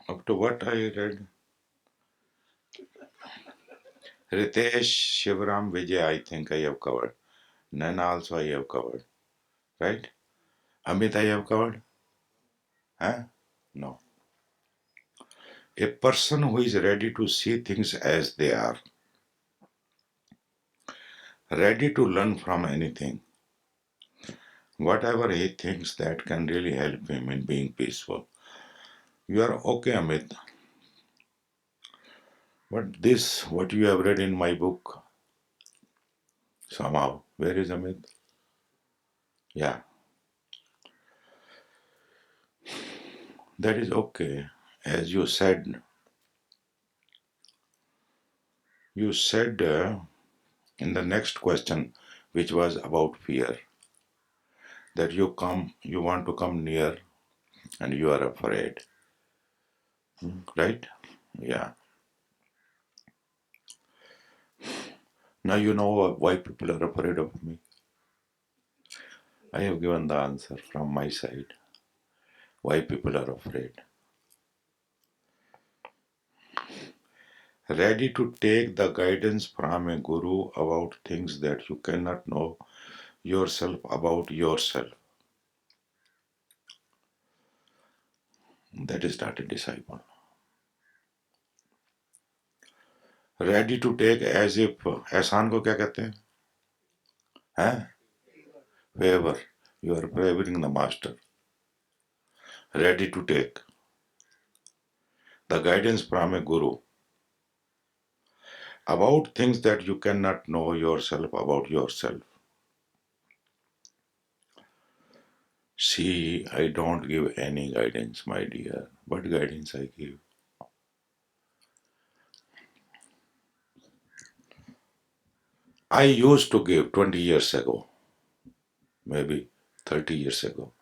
Up to what I read, Ritesh, Shivram, Vijay, I think I have covered. Nana also I have covered. Right? Amit, I have covered? Huh? No. A person who is ready to see things as they are, ready to learn from anything, whatever he thinks that can really help him in being peaceful. You are okay, Amit. But this, what you have read in my book, somehow, where is Amit? Yeah, that is okay. As you said in the next question, which was about fear, that you want to come near and you are afraid, right? Yeah. Now you know why people are afraid of me. I have given the answer from my side. Why people are afraid. Ready to take the guidance from a guru about things that you cannot know yourself about yourself. That is not a disciple. Ready to take as if एहसान को क्या कहते हैं? हैं? Favor. You are favoring the master. Ready to take the guidance from a guru about things that you cannot know yourself about yourself. See, I don't give any guidance, my dear. What guidance I give? I used to give 20 years ago, maybe 30 years ago.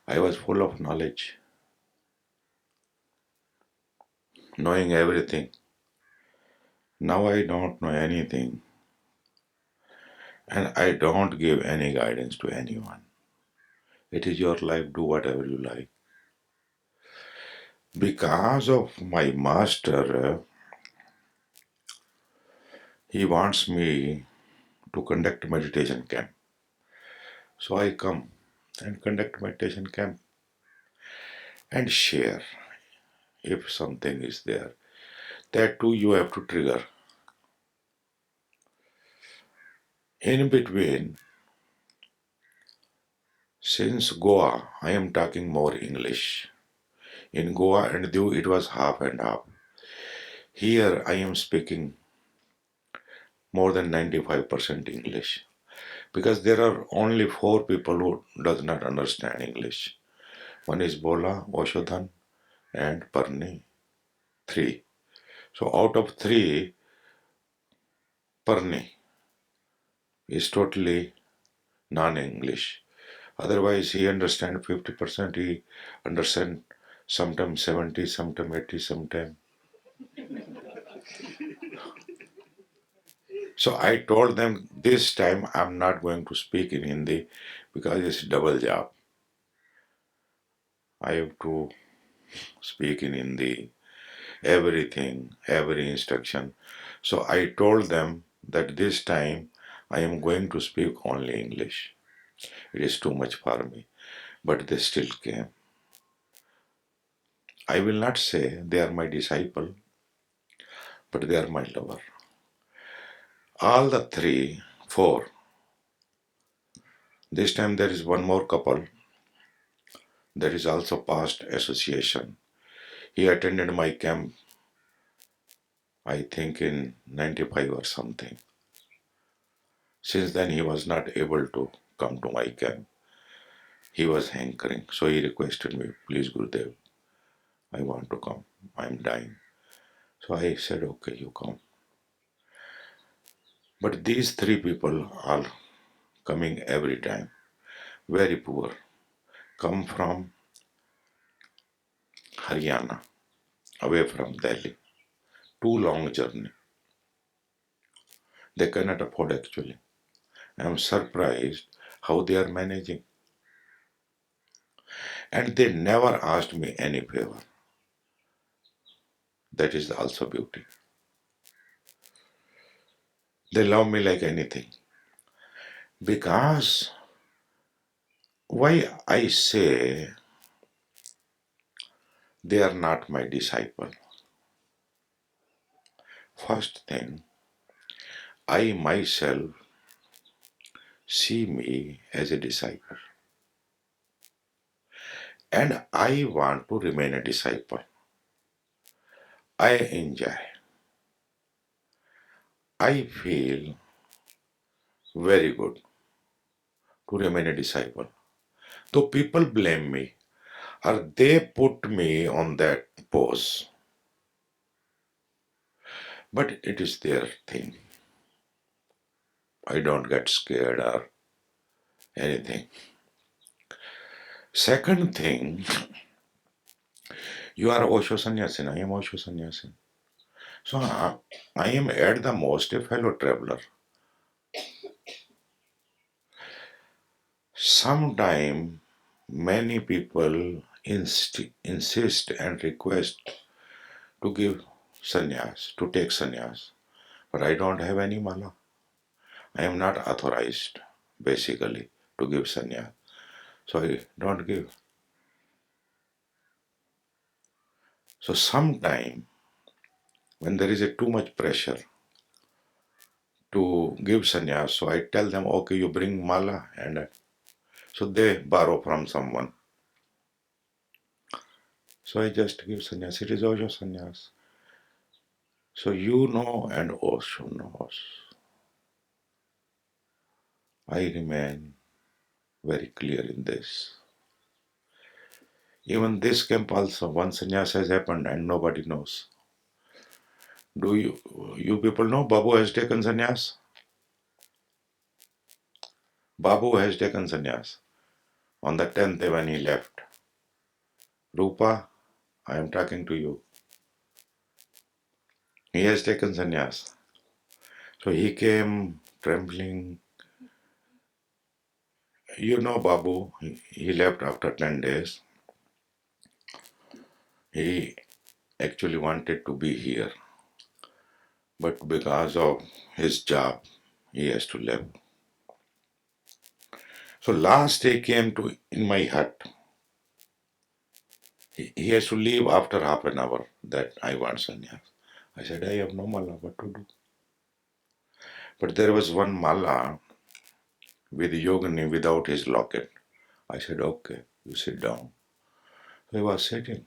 I was full of knowledge, knowing everything. Now I don't know anything, and I don't give any guidance to anyone. It is your life, do whatever you like. Because of my master, he wants me to conduct meditation camp. So I come and conduct meditation camp and share if something is there. That too you have to trigger. In between, since Goa, I am talking more English. In Goa and Diu, it was half and half. Here, I am speaking more than 95% English because there are only four people who does not understand English. One is Bola, Oshodhan, and Parni. Three. So out of three, Parni is totally non-English. Otherwise, he understands 50%, he understands sometime 70, sometime 80, sometime. So I told them this time I'm not going to speak in Hindi because it's double job. I have to speak in Hindi, everything, every instruction. So I told them that this time I am going to speak only English. It is too much for me. But they still came. I will not say they are my disciple, but they are my lover. All the three, four. This time there is one more couple that is also past association. He attended my camp, I think in 95 or something. Since then he was not able to come to my camp. He was hankering. So he requested me, please Gurudev, I want to come. I am dying. So I said, okay, you come. But these three people are coming every time. Very poor. Come from Haryana, away from Delhi. Too long journey. They cannot afford actually. I am surprised how they are managing. And they never asked me any favor. That is also beauty. They love me like anything. Because why I say they are not my disciple? First thing, I myself see me as a disciple. And I want to remain a disciple. I enjoy. I feel very good to remain a disciple. Though people blame me or they put me on that pose, but it is their thing. I don't get scared or anything. Second thing, you are Osho Sannyasin, I am Osho Sannyasin. So I am at the most a fellow traveler. Sometime many people insist and request to give sannyas, to take sannyas. But I don't have any mala. I am not authorized, basically, to give sannyas. So I don't give. So sometime when there is a too much pressure to give sannyas, so I tell them, okay, you bring mala, and so they borrow from someone. So I just give sannyas. It is Osho sannyas. So you know and Osho knows. I remain very clear in this. Even this camp also, one sannyas has happened and nobody knows. Do you people know Babu has taken sannyas? Babu has taken sannyas on the 10th day when he left. Rupa, I am talking to you. He has taken sannyas. So he came trembling. You know Babu, he left after 10 days. He actually wanted to be here. But because of his job, he has to leave. So last he came to in my hut. He has to leave after half an hour that I want sannyas. I said, I have no mala, what to do? But there was one mala with Yogini without his locket. I said, okay, you sit down. So he was sitting.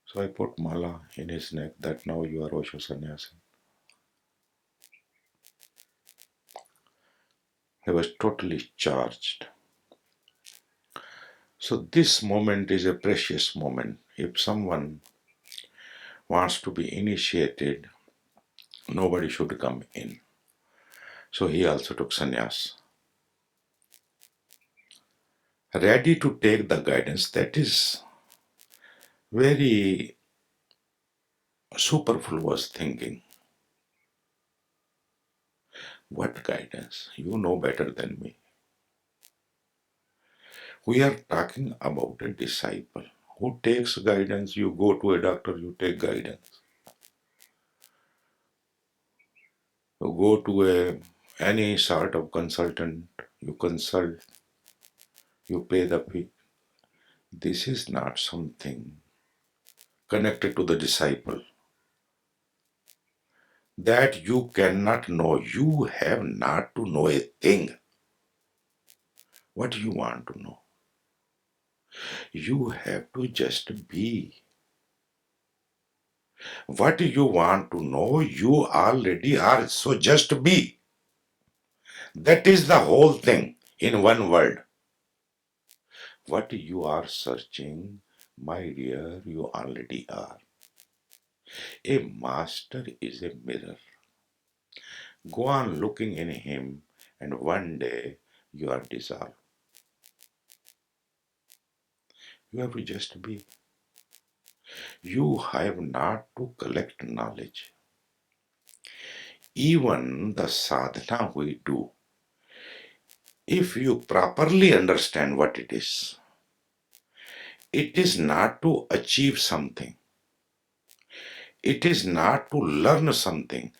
So I put mala in his neck that now you are Osho Sannyasi. He was totally charged. So this moment is a precious moment. If someone wants to be initiated, nobody should come in. So he also took sannyas. Ready to take the guidance, that is Very superfluous thinking. What guidance? You know better than me. We are talking about a disciple who takes guidance. You go to a doctor, you take guidance. You go to any sort of consultant, you consult, you pay the fee. This is not something connected to the disciple that you cannot know. You have not to know a thing. What do you want to know? You have to just be. What you want to know, you already are. So just be. That is the whole thing in one word. What you are searching, my dear, you already are. A master is a mirror. Go on looking in him, and one day you are dissolved. You have to just be. You have not to collect knowledge. Even the sadhana we do, if you properly understand what it is not to achieve something. It is not to learn something.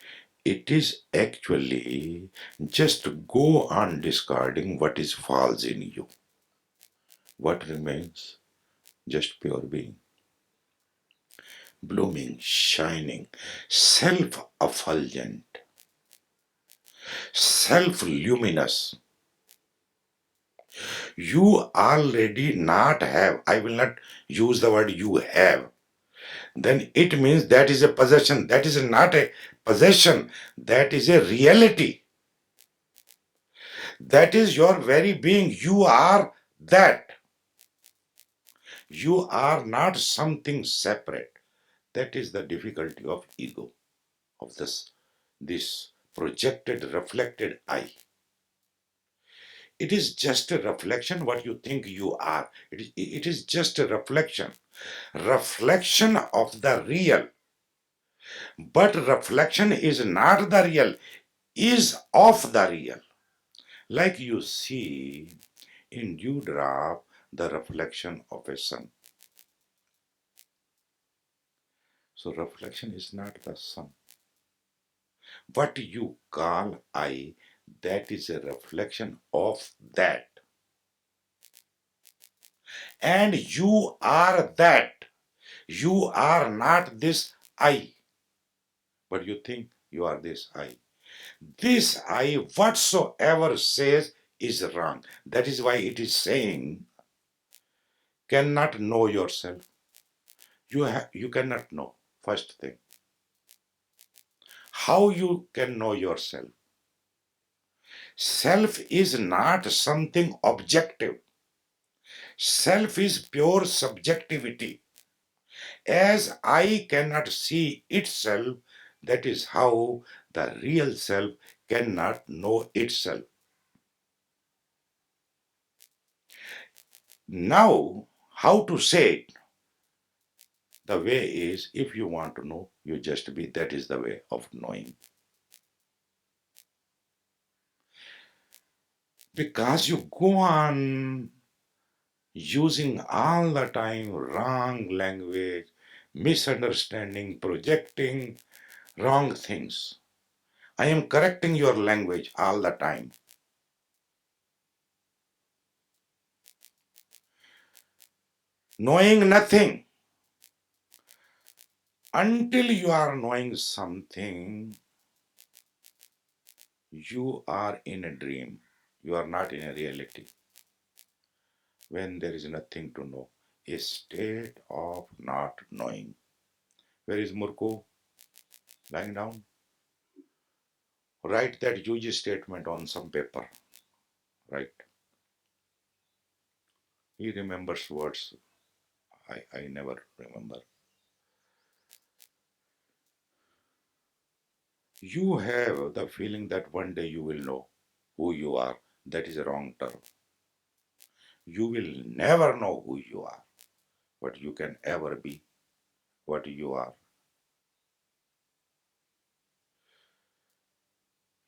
It is actually just to go on discarding what is false in you. What remains? Just pure being. Blooming, shining, self-effulgent, self-luminous. You already not have. I will not use the word you have. Then it means that is a possession. That is not a possession. That is a reality. That is your very being. You are that. You are not something separate. That is the difficulty of ego, of this projected, reflected I. It is just a reflection what you think you are. It is just a reflection. Reflection of the real. But reflection is not the real, is of the real. Like you see in dewdrop the reflection of a sun. So reflection is not the sun. What you call I, that is a reflection of that. And you are that. You are not this I. But you think you are this I. This I, whatsoever says, is wrong. That is why it is saying, cannot know yourself. You cannot know. First thing. How you can know yourself? Self is not something objective. Self is pure subjectivity. As I cannot see itself, that is how the real self cannot know itself. Now, how to say it? The way is, if you want to know, you just be. That is the way of knowing. Because you go on using all the time wrong language, misunderstanding, projecting wrong things. I am correcting your language all the time. Knowing nothing. Until you are knowing something, you are in a dream. You are not in a reality. When there is nothing to know, a state of not knowing. Where is Murko? Lying down? Write that huge statement on some paper. Right? He remembers words. I never remember. You have the feeling that one day you will know who you are. That is a wrong term. You will never know who you are. what you can ever be, what you are.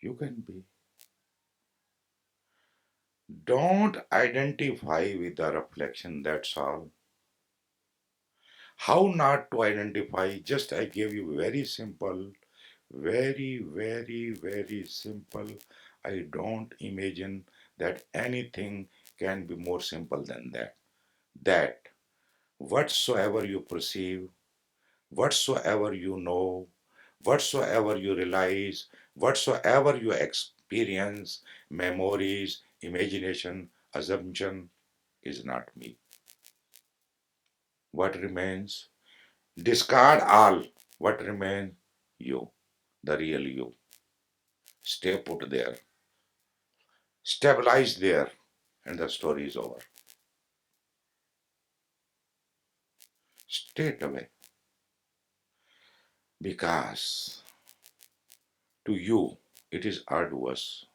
You can be. Don't identify with the reflection, that's all. How not to identify? Just I gave you very simple, very simple. I don't imagine that anything can be more simple than that. That whatsoever you perceive, whatsoever you know, whatsoever you realize, whatsoever you experience, memories, imagination, assumption is not me. What remains? Discard all. What remains? You, the real you. Stay put there, stabilize there, and the story is over. Straight away. Because to you it is arduous,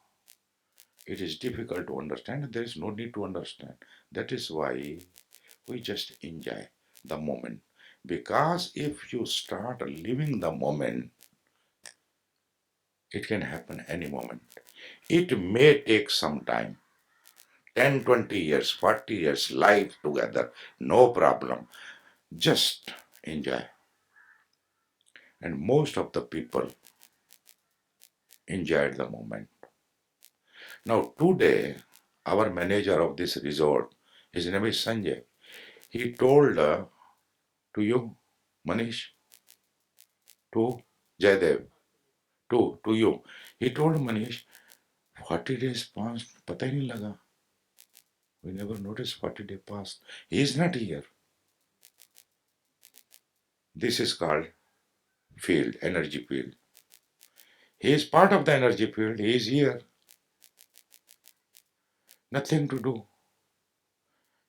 it is difficult to understand, and there is no need to understand. That is why we just enjoy the moment. Because if you start living the moment, it can happen any moment. It may take some time, 10, 20 years, 40 years, life together, no problem. Just enjoy. And most of the people enjoyed the moment. Now, today, our manager of this resort, his name is Sanjay, he told to you, Manish, to Jaydev, to you. He told Manish, 40 days passed, pata hi nahi laga. We never noticed 40 days passed. He is not here. This is called field, energy field. He is part of the energy field. He is here. Nothing to do.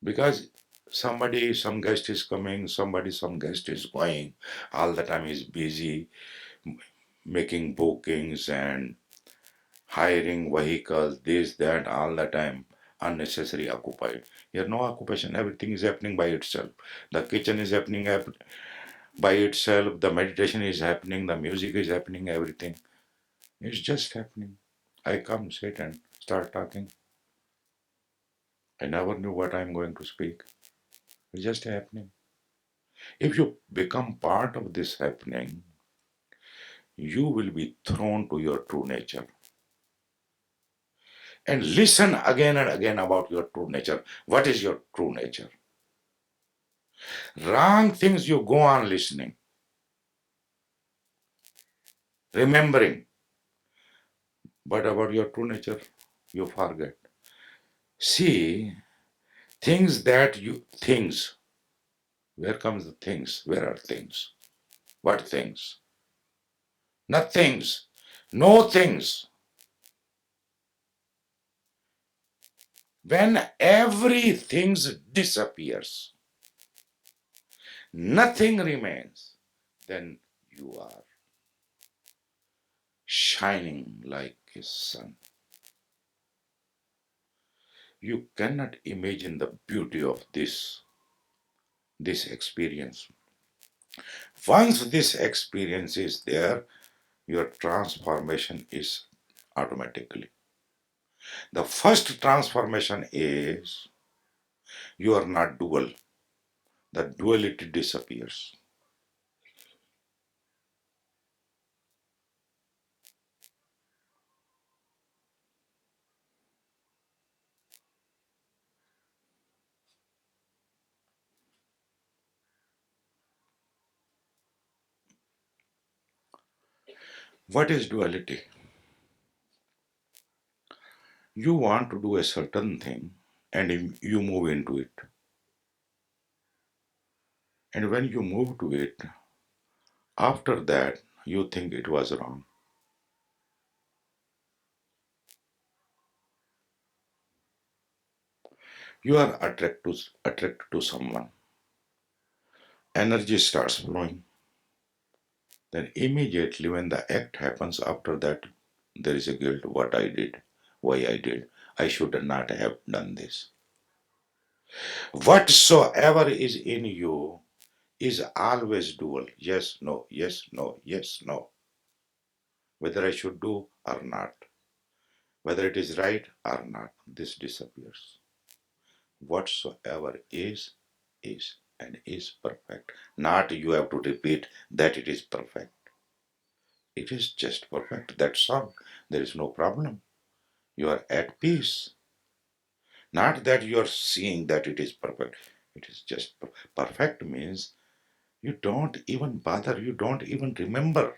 Because somebody, some guest is coming, somebody, some guest is going. All the time he's busy making bookings and hiring vehicles, this, that, all the time. Unnecessary occupied. Here, no occupation. Everything is happening by itself. The kitchen is happening by itself. The meditation is happening. The music is happening. Everything. It's just happening. I come, sit, and start talking. I never knew what I'm going to speak. It's just happening. If you become part of this happening, you will be thrown to your true nature. And listen again and again about your true nature. What is your true nature? Wrong things you go on listening, remembering, but about your true nature, you forget. See, things, where comes the things? Where are things? What things? Nothings, no things. When everything disappears, nothing remains, then you are shining like a sun. You cannot imagine the beauty of this experience. Once this experience is there, your transformation is automatically. The first transformation is you are not dual. The duality disappears. What is duality? You want to do a certain thing and you move into it. And when you move to it, after that, you think it was wrong. You are attracted to someone. Energy starts flowing. Then immediately when the act happens after that, there is a guilt. What I did, why I did. I should not have done this. Whatsoever is in you is always dual. Yes, no, yes, no, yes, no. Whether I should do or not, whether it is right or not, this disappears. Whatsoever is, and is perfect. Not you have to repeat that it is perfect. It is just perfect. That's all. There is no problem. You are at peace. Not that you are seeing that it is perfect. It is just perfect means you don't even bother, you don't even remember.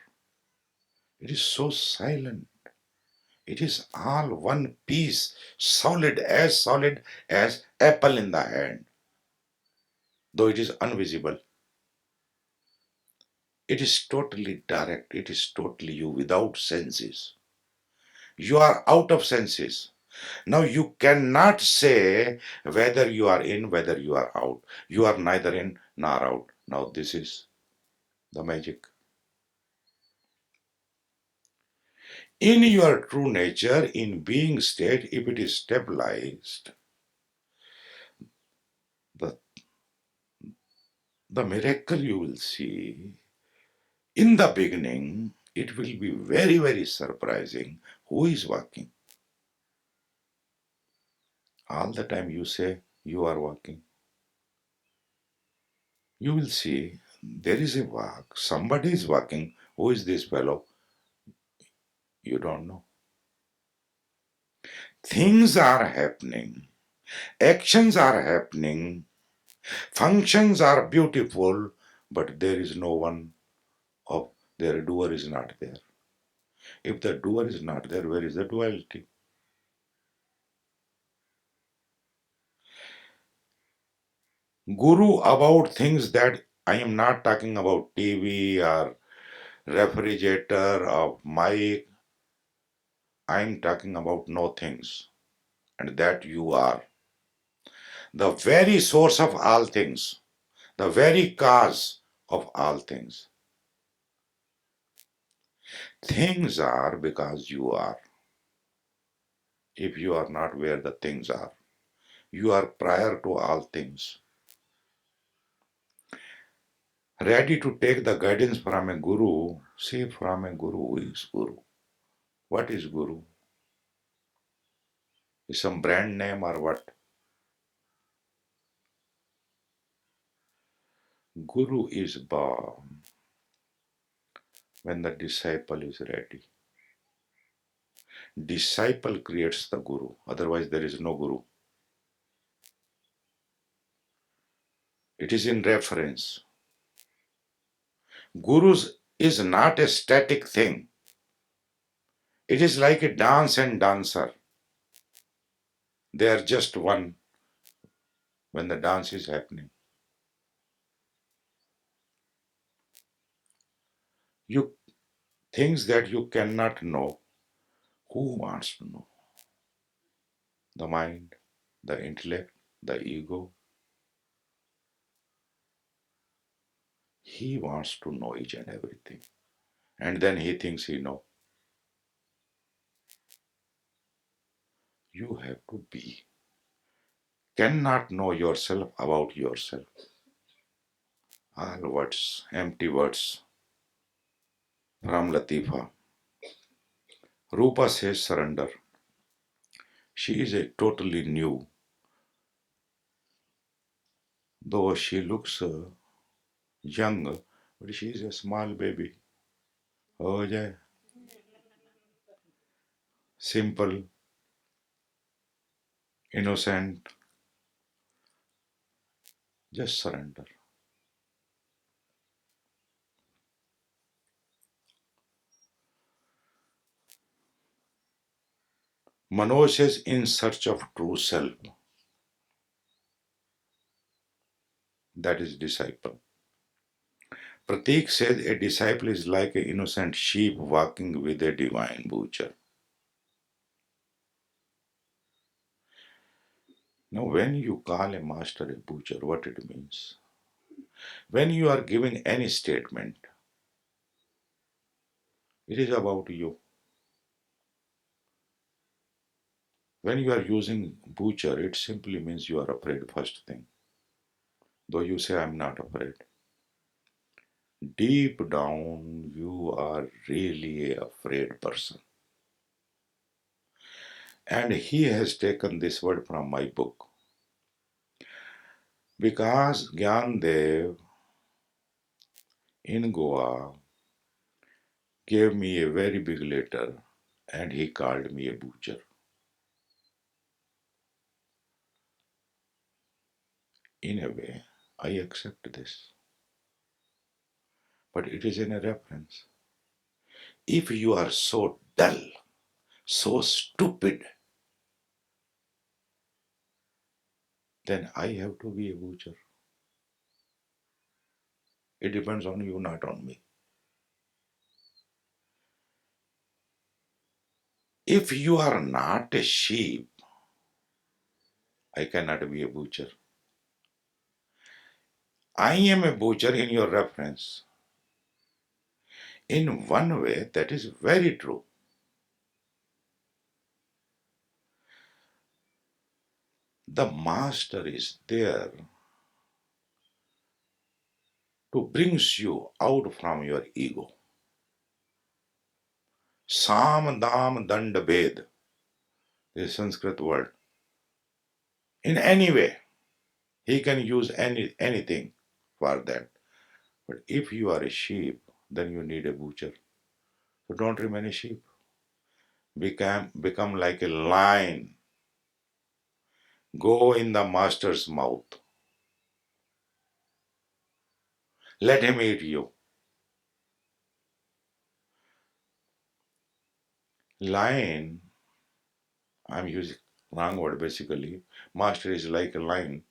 It is so silent. It is all one piece, solid as apple in the hand, though it is invisible. It is totally direct. It is totally you without senses. You are out of senses. Now you cannot say whether you are in, whether you are out. You are neither in nor out. Now this is the magic. In your true nature, in being state, if it is stabilized, the, the miracle you will see in the beginning, it will be very, very surprising who is walking. All the time you say you are walking. You will see there is a walk, somebody is walking. Who is this fellow? You don't know. Things are happening, actions are happening, functions are beautiful, but there is no one of their doer is not there. If the doer is not there, where is the duality? Guru about things that I am not talking about TV or refrigerator or mic. I am talking about no things, and that you are the very source of all things, the very cause of all things. Things are because you are. If you are not where the things are, you are prior to all things. Ready to take the guidance from a guru. See, from a guru, who is guru? What is guru? Is some brand name or what? Guru is born when the disciple is ready. Disciple creates the guru, otherwise, there is no guru. It is in reference. Gurus is not a static thing. It is like a dance and dancer. They are just one when the dance is happening. You things that you cannot know. Who wants to know? The mind, the intellect, the ego. He wants to know each and everything. And then he thinks he knows. You have to be. Cannot know yourself about yourself. All words, empty words. Ram Latifa. Rupa says surrender. She is a totally new, though she looks young, but she is a small baby. Oh, yeah. Simple, innocent, just surrender. Manoj says in search of true self, that is disciple. Pratik says a disciple is like an innocent sheep walking with a divine butcher. Now, when you call a master a butcher, what it means? When you are giving any statement, it is about you. When you are using butcher, it simply means you are afraid, first thing. Though you say, I'm not afraid. Deep down, you are really a afraid person. And he has taken this word from my book. Because Gyandev in Goa gave me a very big letter and he called me a butcher. In a way, I accept this. But it is in a reference. If you are so dull, so stupid, then I have to be a butcher. It depends on you, not on me. If you are not a sheep, I cannot be a butcher. I am a butcher in your reference. In one way, that is very true. The master is there to brings you out from your ego. Sam Dam Dand Bhed, this Sanskrit word. In any way, he can use anything for that. But if you are a sheep, then you need a butcher. So don't remain a sheep. Become like a lion. Go in the master's mouth. Let him eat you. Lion, I'm using wrong word basically. Master is like a lion.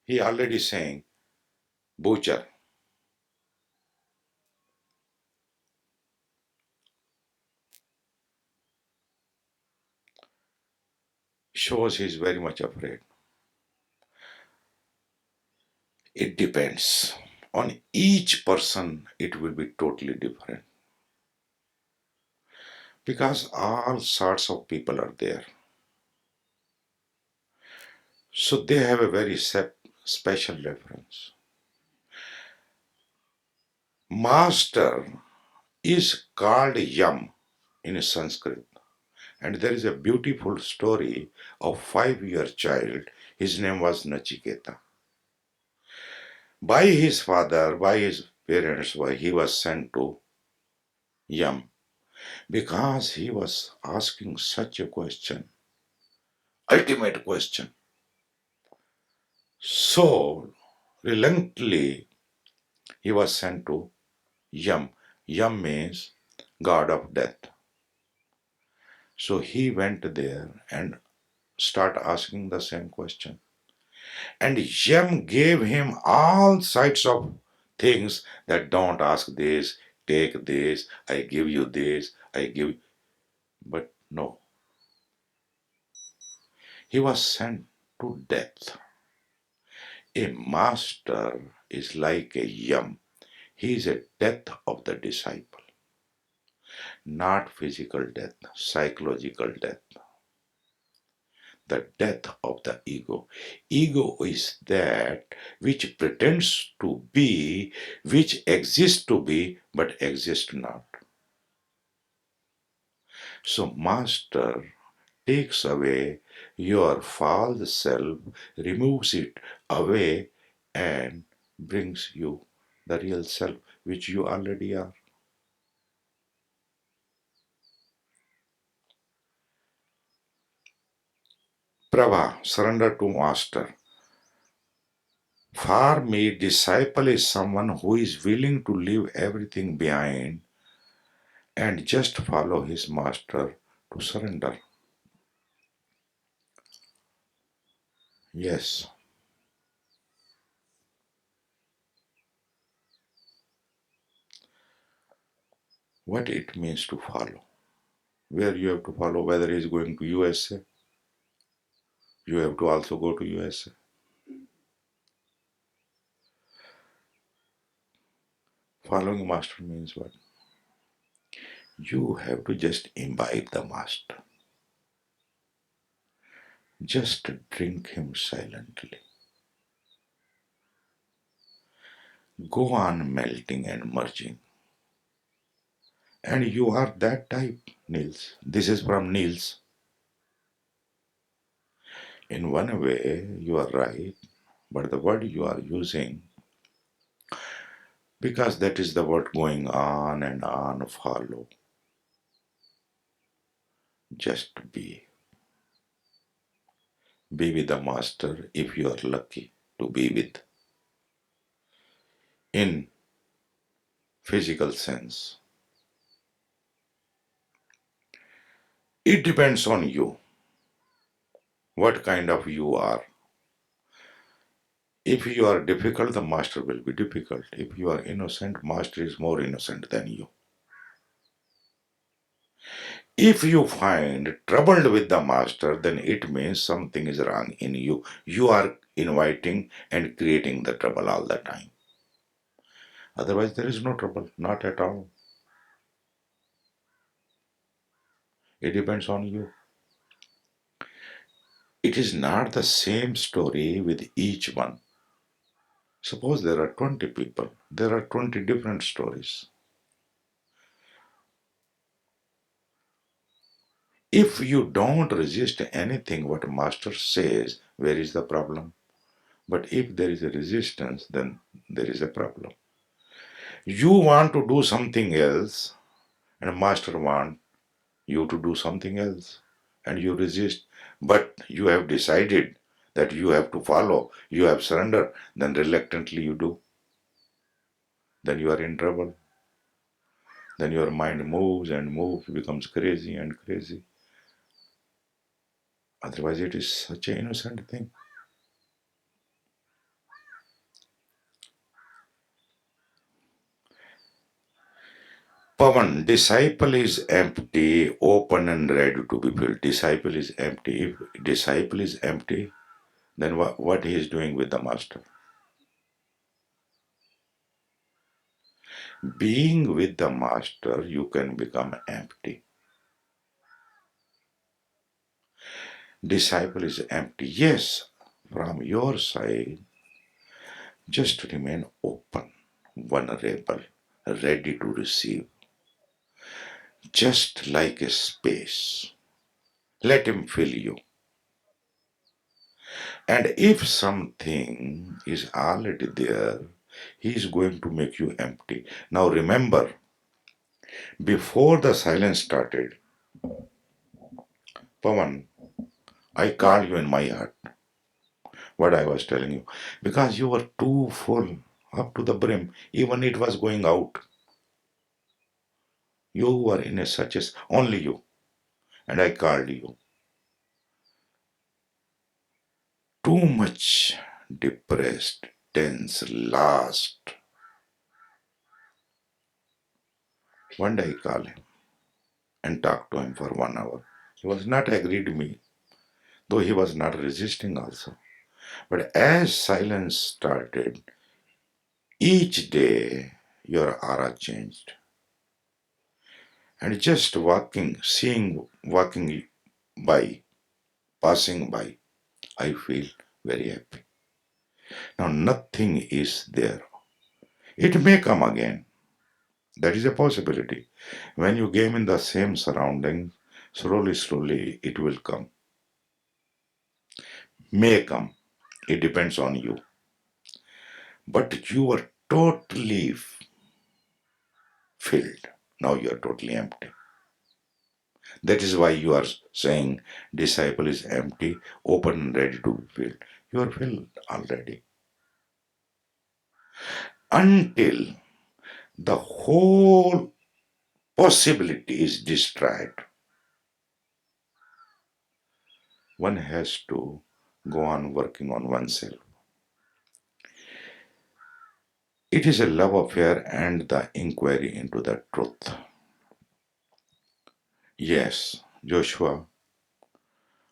He already saying butcher. Shows he's very much afraid. It depends. On each person, it will be totally different. Because all sorts of people are there. So they have a very special reference. Master is called Yam in Sanskrit. And there is a beautiful story of 5-year child. His name was Nachiketa. By his father, by his parents, he was sent to Yam because he was asking such a question, ultimate question. So, reluctantly, he was sent to Yam. Yam means god of death. So he went there and start asking the same question. And Yam gave him all sides of things that don't ask this, take this, I give you this, I give. But no, he was sent to death. A master is like a Yam. He is a death of the disciple, not physical death, psychological death, the death of the ego. Ego is that which pretends to be, which exists to be, but exists not. So, Master takes away your false self, removes it away, and brings you the real self, which you already are. Prabha, surrender to Master. For me, disciple is someone who is willing to leave everything behind and just follow his master to surrender. Yes, what it means to follow. Where you have to follow, whether he is going to USA, you have to also go to USA. Following master means what? You have to just imbibe the master. Just drink him silently. Go on melting and merging. And you are that type, Niels. This is from Niels. In one way, you are right, but the word you are using, because that is the word going on and on, follow. Just be. Be with the master if you are lucky to be with. In physical sense, it depends on you, what kind of you are. If you are difficult, the master will be difficult. If you are innocent, master is more innocent than you. If you find troubled with the master, then it means something is wrong in you. You are inviting and creating the trouble all the time. Otherwise, there is no trouble, not at all. It depends on you. It is not the same story with each one. Suppose there are 20 people, there are 20 different stories. If you don't resist anything what master says, where is the problem? But if there is a resistance, then there is a problem. You want to do something else, and master want you to do something else, and you resist. But you have decided that you have to follow, you have surrendered, then reluctantly you do. Then you are in trouble. Then your mind moves and moves, becomes crazy and crazy. Otherwise, it is such an innocent thing. Pavan, disciple is empty, open and ready to be filled. Disciple is empty. If disciple is empty, then what he is doing with the master? Being with the master, you can become empty. Disciple is empty. Yes, from your side, just remain open, vulnerable, ready to receive, just like a space. Let him fill you. And if something is already there, he is going to make you empty. Now remember, before the silence started, Pavan, I called you in my heart, what I was telling you, because you were too full up to the brim, even it was going out. You were in a such as only you, and I called you. Too much depressed, tense, lost. One day I called him and talked to him for 1 hour. He was not agreed me, though he was not resisting also. But as silence started, each day your aura changed. And just walking, seeing, walking by, passing by, I feel very happy. Now nothing is there. It may come again. That is a possibility. When you game in the same surroundings, slowly, slowly it will come. May come. It depends on you. But you are totally filled. Now you are totally empty. That is why you are saying disciple is empty, open and ready to be filled. You are filled already. Until the whole possibility is destroyed, one has to go on working on oneself. It is a love affair and the inquiry into the truth. Yes, Joshua,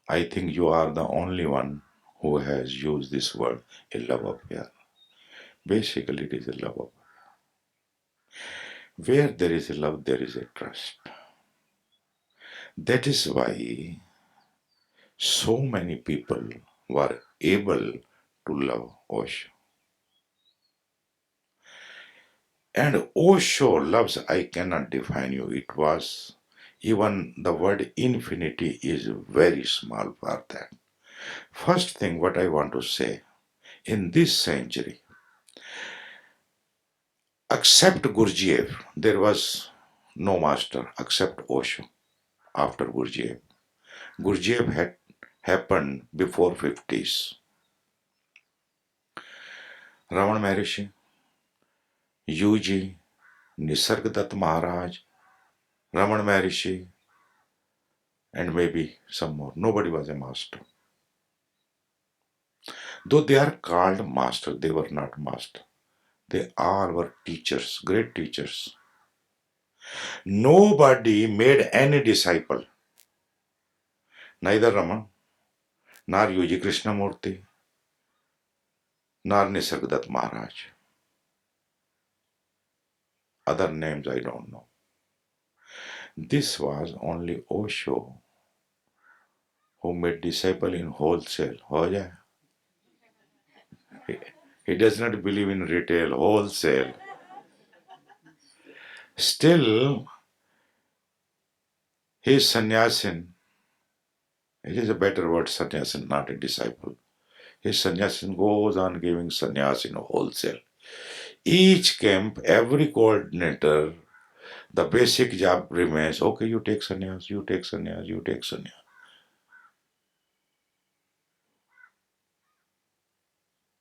I think you are the only one who has used this word, a love affair. Basically, it is a love affair. Where there is a love, there is a trust. That is why So many people were able to love Osho. And Osho loves I cannot define you. It was even the word infinity is very small for that. First thing what I want to say in this century, except Gurdjieff, there was no master except Osho after Gurdjieff. Gurdjieff had happened before 50s. Raman Maharishi, UG, Nisargadatta Maharaj, Raman Maharishi, and maybe some more. Nobody was a master. Though they are called master, they were not master. They all were teachers, great teachers. Nobody made any disciple, neither Raman, nor UG Krishnamurti, nor Nisargadatta Maharaj. Other names I don't know. This was only Osho who made disciple in wholesale. Oh yeah. He does not believe in retail, wholesale. Still, he is sannyasin. It is a better word, sannyasin, not a disciple. His sannyasin goes on giving sannyas in wholesale. Each camp, every coordinator, the basic job remains, okay, you take sannyas, you take sannyas, you take sannyas.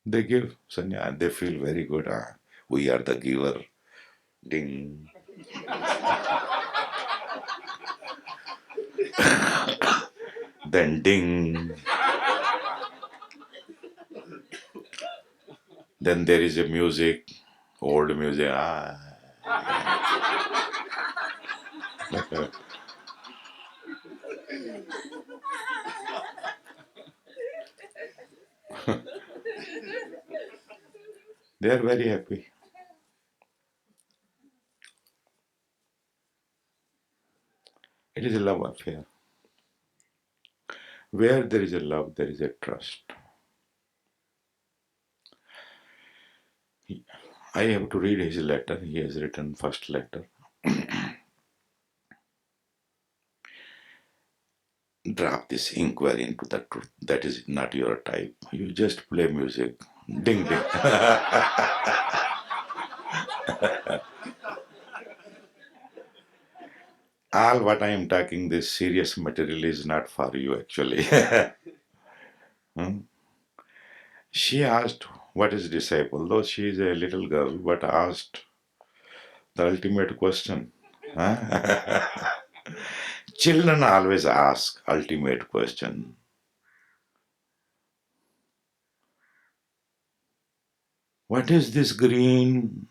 They give sannyas, they feel very good. Ah, we are the giver. Ding. Then ding. Then there is a music, old music. Ah. They are very happy. It is a love affair. Where there is a love, there is a trust. I have to read his letter. He has written first letter. Drop this inquiry into the truth. That is not your type. You just play music. Ding ding. All what I am talking, this serious material is not for you actually. Hmm? She asked, what is disciple? Though she is a little girl, but asked the ultimate question. Huh? Children always ask ultimate question. What is this green?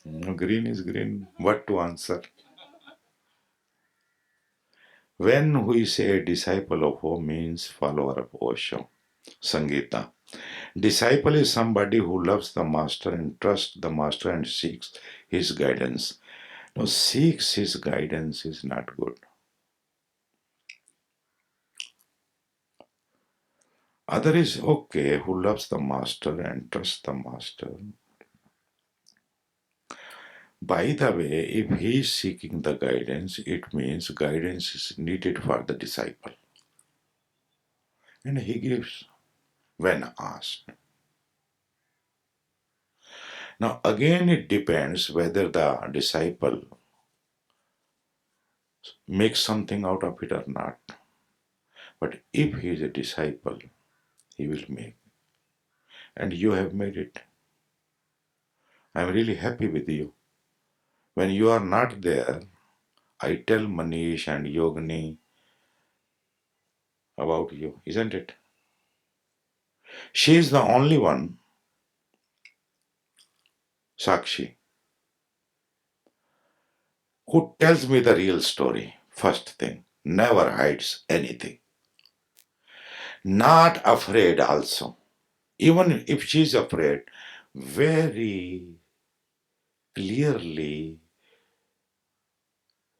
No, green is green. What to answer? When we say disciple of who means follower of Osho, Sangita. Disciple is somebody who loves the master and trusts the master and seeks his guidance. No, seeks his guidance is not good. Other is okay, who loves the master and trusts the master. By the way, if he is seeking the guidance, it means guidance is needed for the disciple. And he gives when asked. Now, again, it depends whether the disciple makes something out of it or not. But if he is a disciple, he will make. And you have made it. I am really happy with you. When you are not there, I tell Manish and Yogini about you, isn't it? She is the only one, Sakshi, who tells me the real story. First thing, never hides anything. Not afraid also. Even if she is afraid, very clearly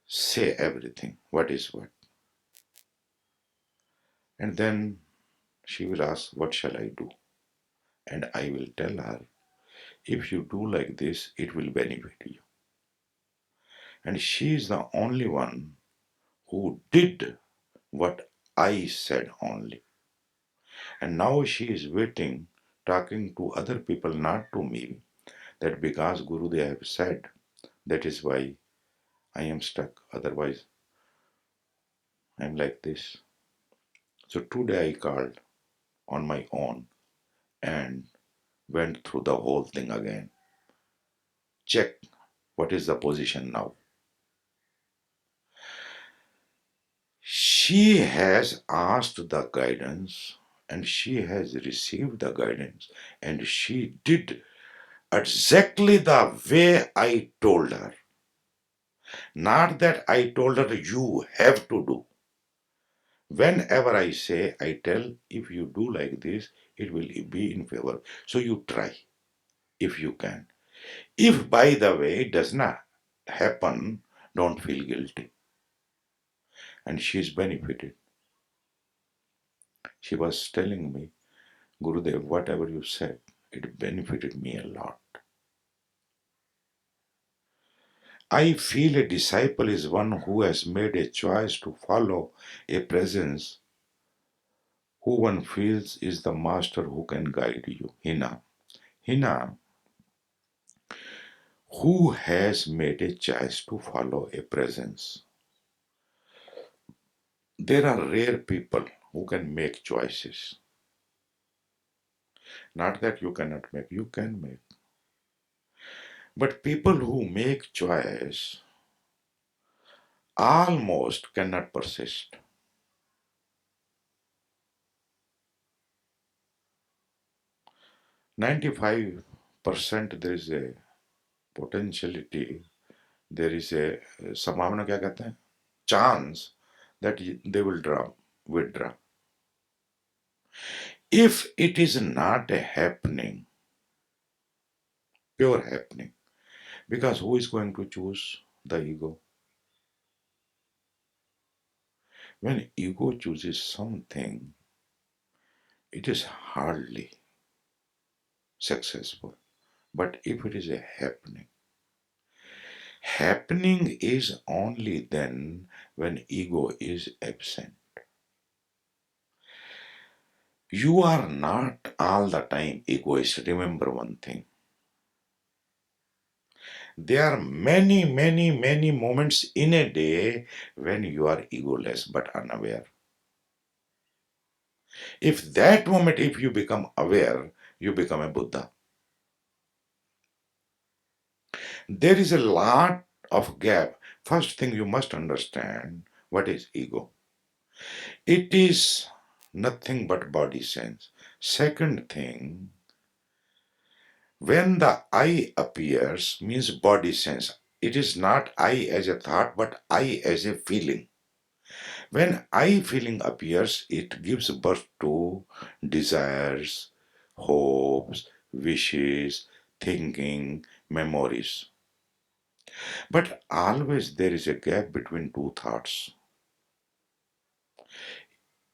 say everything, what is what. And then she will ask, what shall I do? And I will tell her, if you do like this, it will benefit you. And she is the only one who did what I said only. And now she is waiting, talking to other people, not to me, that because Gurudev have said, that is why I am stuck. Otherwise, I am like this. So today I called on my own and went through the whole thing again. Check what is the position now. She has asked the guidance and she has received the guidance and she did exactly the way I told her. Not that I told her you have to do. Whenever I say, I tell if you do like this, it will be in favor. So you try if you can. If by the way it does not happen, don't feel guilty. And she's benefited. She was telling me, Gurudev, whatever you said, it benefited me a lot. I feel a disciple is one who has made a choice to follow a presence who one feels is the master who can guide you. Hina. Hina, who has made a choice to follow a presence. There are rare people who can make choices. Not that you cannot make, you can make. But people who make choice almost cannot persist. 95% there is a potentiality, there is a संभावना क्या कहते हैं chance that they will withdraw. If it is not a happening, pure happening, because who is going to choose the ego? When ego chooses something, it is hardly successful. But if it is a happening, happening is only then when ego is absent. You are not all the time egoist. Remember one thing. There are many, many, many moments in a day when you are egoless but unaware. If that moment, if you become aware, you become a Buddha. There is a lot of gap. First thing you must understand what is ego. It is nothing but body sense. Second thing, when the I appears means body sense. It is not I as a thought but I as a feeling. When I feeling appears, it gives birth to desires, hopes, wishes, thinking, memories. But always there is a gap between two thoughts.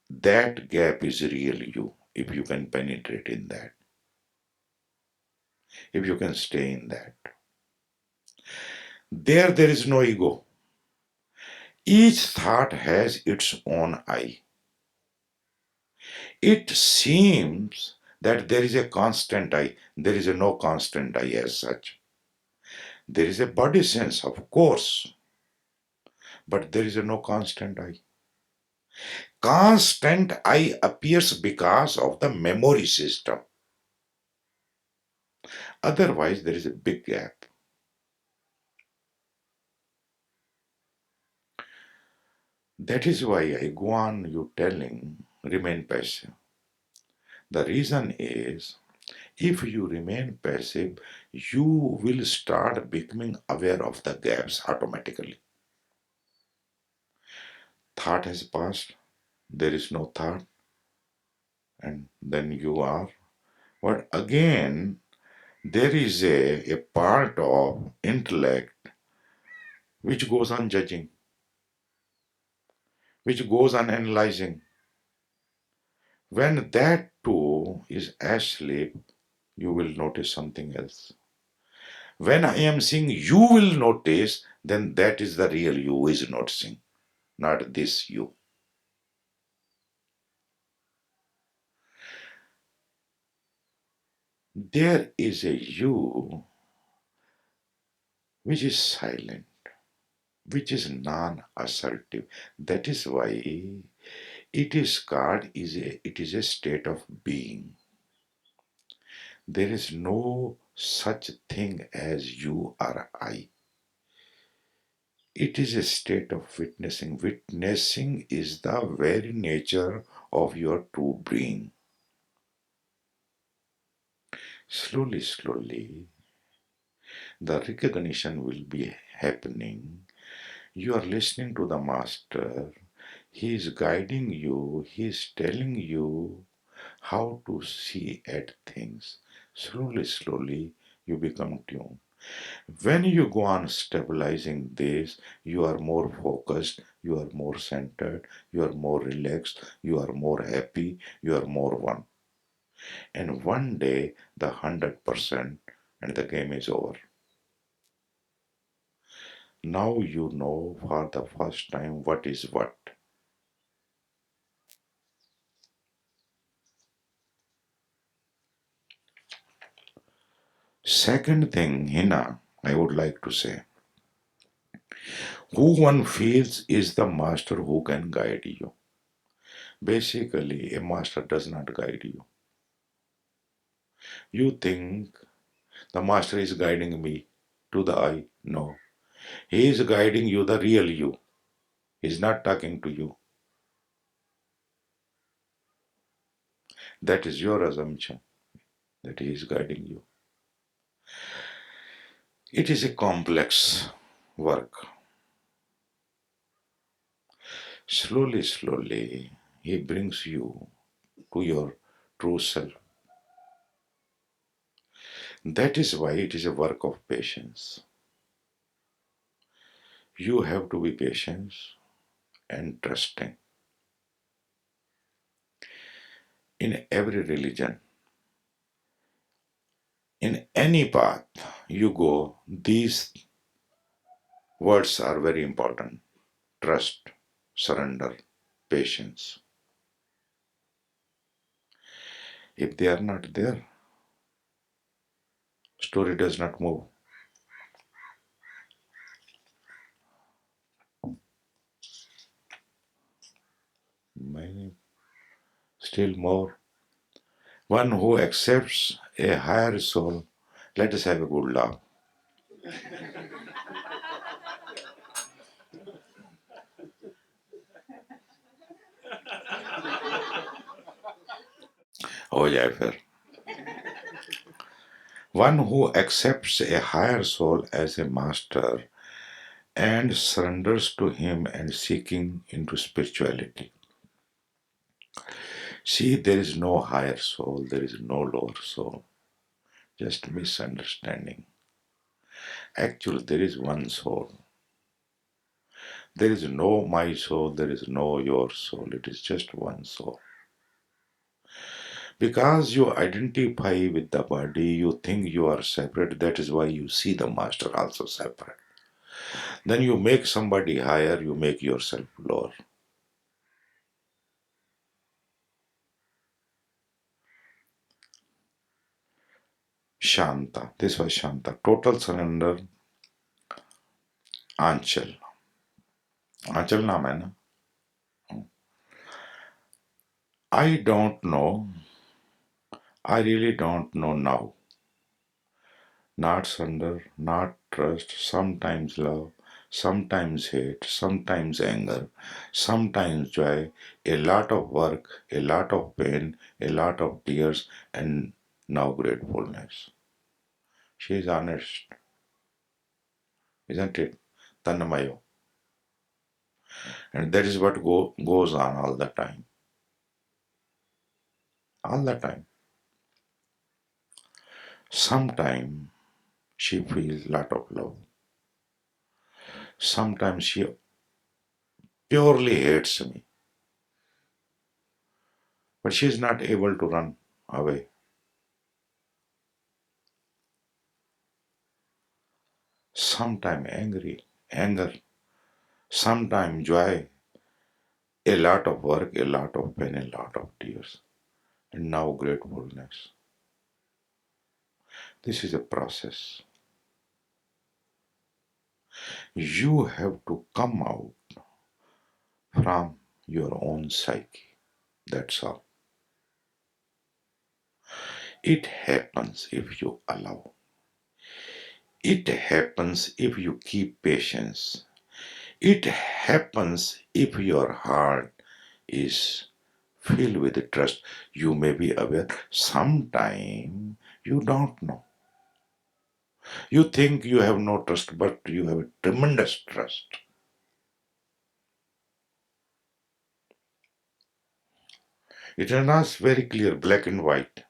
That gap is real you if you can penetrate in that, if you can stay in that. There is no ego. Each thought has its own I. It seems that there is a constant I. There is no constant I as such. There is a body sense, of course, but there is no constant I. Constant I appears because of the memory system. Otherwise, there is a big gap. That is why I go on you telling, remain passive. The reason is, if you remain passive, you will start becoming aware of the gaps automatically. Thought has passed, there is no thought, and then you are. But again, there is a part of intellect which goes on judging. which goes on analyzing. When that too is asleep, you will notice something else. When I am saying you will notice, then that is the real you who is noticing, not this you. There is a you which is silent, which is non-assertive. That is why it is a state of being. There is no such thing as you or I. It is a state of witnessing. Witnessing is the very nature of your true being. Slowly, slowly, the recognition will be happening. You are listening to the Master. He is guiding you. He is telling you how to see at things. Slowly, slowly, you become tuned. When you go on stabilizing this, you are more focused, you are more centered, you are more relaxed, you are more happy, you are more one. And one day, the 100% and the game is over. Now you know for the first time what is what. Second thing, Hina, I would like to say, who one feels is the master who can guide you. Basically, a master does not guide you. You think the master is guiding me to the I. No. He is guiding you, the real you. He is not talking to you. That is your assumption that he is guiding you. It is a complex work. Slowly, slowly, he brings you to your true self. That is why it is a work of patience. You have to be patient and trusting. In every religion, in any path you go, these words are very important: trust, surrender, patience. If they are not there, story does not move. Many, still more. One who accepts a higher soul. Let us have a good laugh. हो जाए फिर. One who accepts a higher soul as a master and surrenders to him and seeking into spirituality. See, there is no higher soul, there is no lower soul. Just misunderstanding. Actually, there is one soul. There is no my soul, there is no your soul. It is just one soul. Because you identify with the body, you think you are separate. That is why you see the master also separate. Then you make somebody higher, you make yourself lower. Shanta. This was Shanta. Total surrender. Anchal. Anchal नाम है ना. I don't know. I really don't know now. Not surrender, not trust, sometimes love, sometimes hate, sometimes anger, sometimes joy, a lot of work, a lot of pain, a lot of tears, and now gratefulness. She is honest, isn't it? Tannamayo. And that is what goes on all the time. All the time. Sometimes she feels lot of love. Sometimes she purely hates me, but she is not able to run away. Sometime angry, anger, sometime joy, a lot of work, a lot of pain, a lot of tears, and now gratefulness. This is a process. You have to come out from your own psyche. That's all. It happens if you allow. It happens if you keep patience. It happens if your heart is filled with trust. You may be aware. Sometime you don't know. You think you have no trust, but you have a tremendous trust. It is not very clear, black and white.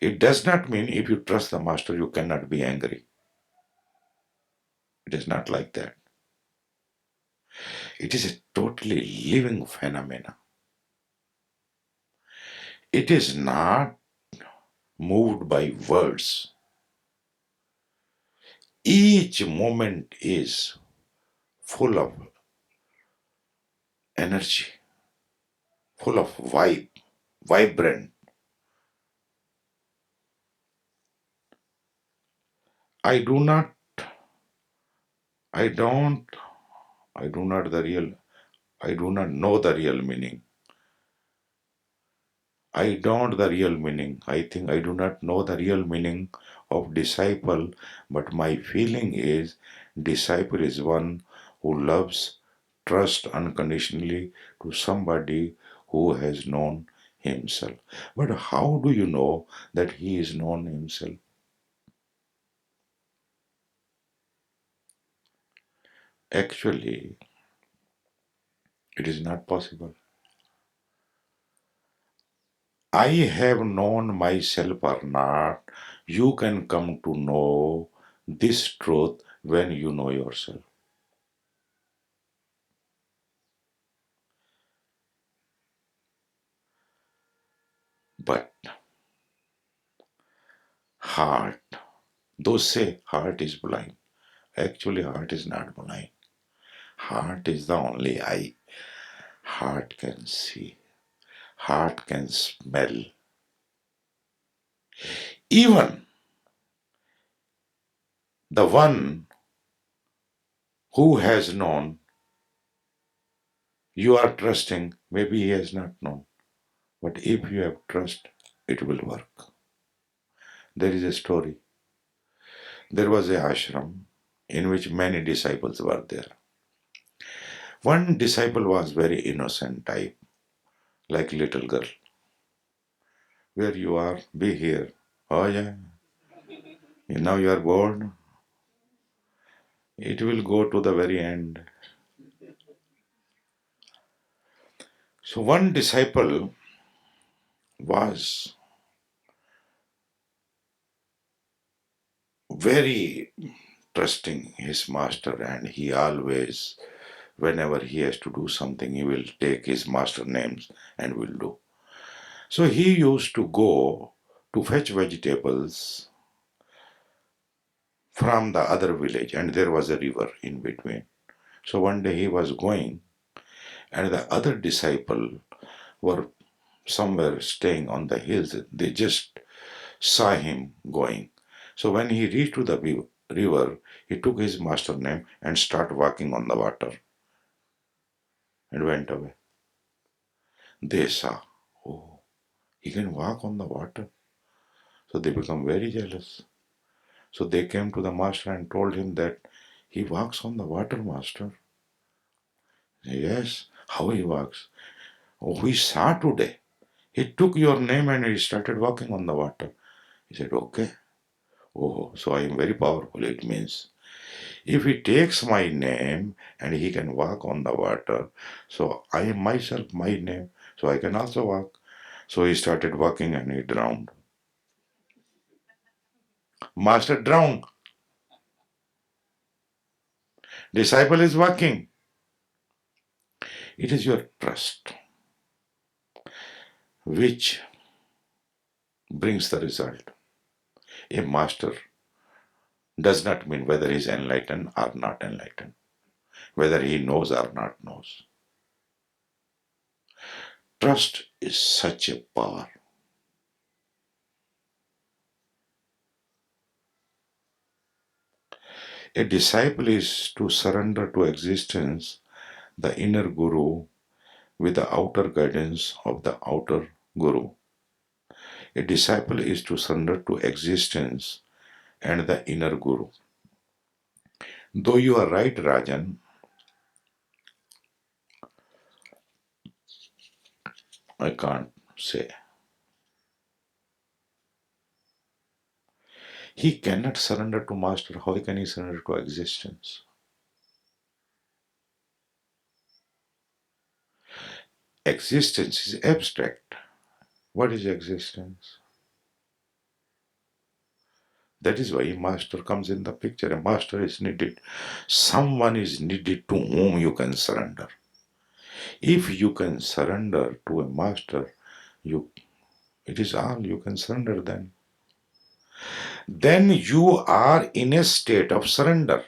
It does not mean if you trust the master, you cannot be angry. It is not like that. It is a totally living phenomena. It is not moved by words. Each moment is full of energy, full of vibrant. I do not, I don't, I do not the real, I do not know the real meaning. I don't the real meaning. I think I do not know the real meaning of disciple, but my feeling is disciple is one who loves, trust unconditionally to somebody who has known himself. But how do you know that he is known himself? Actually, it is not possible. I have known myself or not. You can come to know this truth when you know yourself. But heart, those say heart is blind. Actually, heart is not blind. Heart is the only eye. Heart can see. Heart can smell. Even the one who has known, you are trusting, maybe he has not known. But if you have trust, it will work. There is a story. There was a ashram in which many disciples were there. One disciple was very innocent type, like little girl. Where you are, be here. Oh yeah, now you are bored. It will go to the very end. So one disciple was very trusting his master, and he always, whenever he has to do something, he will take his master names and will do. So he used to go to fetch vegetables from the other village, and there was a river in between. So one day he was going, and the other disciple were somewhere staying on the hills. They just saw him going. So when he reached to the river, he took his master name and started walking on the water and went away. They saw, oh, he can walk on the water. So they become very jealous. So they came to the master and told him that he walks on the water, master. Yes, how he walks? Oh, we saw today. He took your name and he started walking on the water. He said, okay. Oh, so I am very powerful, it means. If he takes my name and he can walk on the water, so I am myself my name, so I can also walk. So he started walking and he drowned. Master drowned. Disciple is working. It is your trust which brings the result. A master does not mean whether he is enlightened or not enlightened, whether he knows or not knows. Trust is such a power. A disciple is to surrender to existence the inner guru with the outer guidance of the outer guru. A disciple is to surrender to existence and the inner guru. Though you are right, Rajan, I can't say. He cannot surrender to master. How can he surrender to existence? Existence is abstract. What is existence? That is why a master comes in the picture. A master is needed. Someone is needed to whom you can surrender. If you can surrender to a master, you it is all you can surrender then. Then you are in a state of surrender.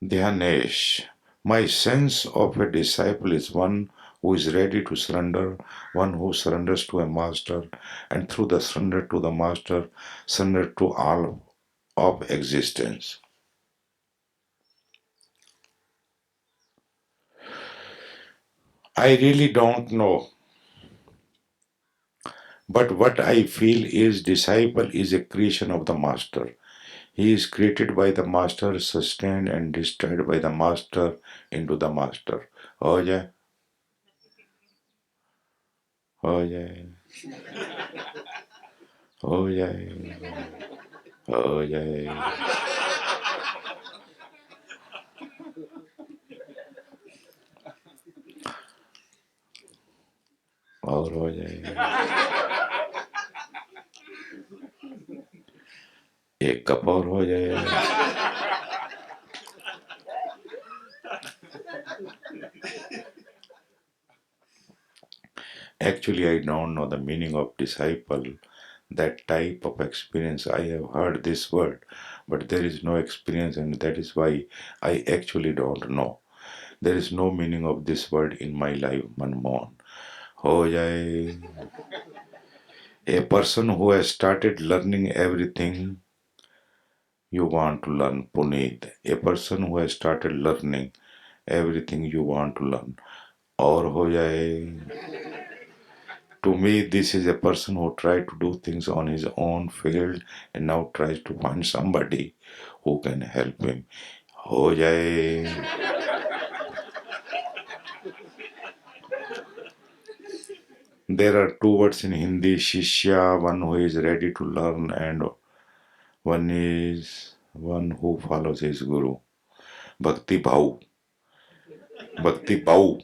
Dhyanesh, my sense of a disciple is one who is ready to surrender, one who surrenders to a master, and through the surrender to the master, surrender to all of existence. I really don't know, but what I feel is disciple is a creation of the master. He is created by the master, sustained and destroyed by the master into the master. Oh yeah, oh yeah, oh yeah, oh yeah. और हो जाएगा एक cup और हो जाएगा Actually, I don't know the meaning of disciple, that type of experience. I have heard this word, but there is no experience, and that is why I actually don't know. There is no meaning of this word in my life, Manmohan. हो जाए. A person who has started learning everything you want to learn, Puneet. A person who has started learning everything you want to learn. और हो जाए. To me, this is a person who tried to do things on his own, failed, and now tries to find somebody who can help him. हो जाए. There are two words in Hindi, Shishya, one who is ready to learn, and one is one who follows his guru. Bhakti Bhau. Bhakti Bhau.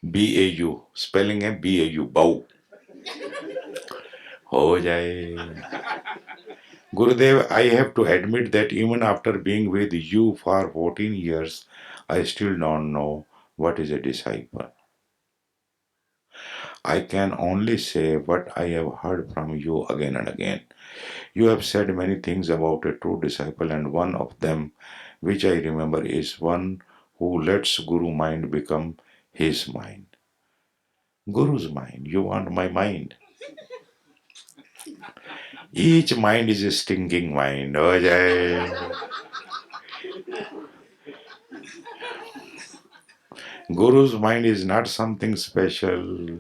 BAU. Spelling है BAU. Bhau. हो जाए. Gurudev, I have to admit that even after being with you for 14 years, I still don't know what is a disciple. I can only say what I have heard from you again and again. You have said many things about a true disciple, and one of them, which I remember, is one who lets Guru mind become his mind. Guru's mind. You want my mind. Each mind is a stinking mind. Oh, jai. Guru's mind is not something special.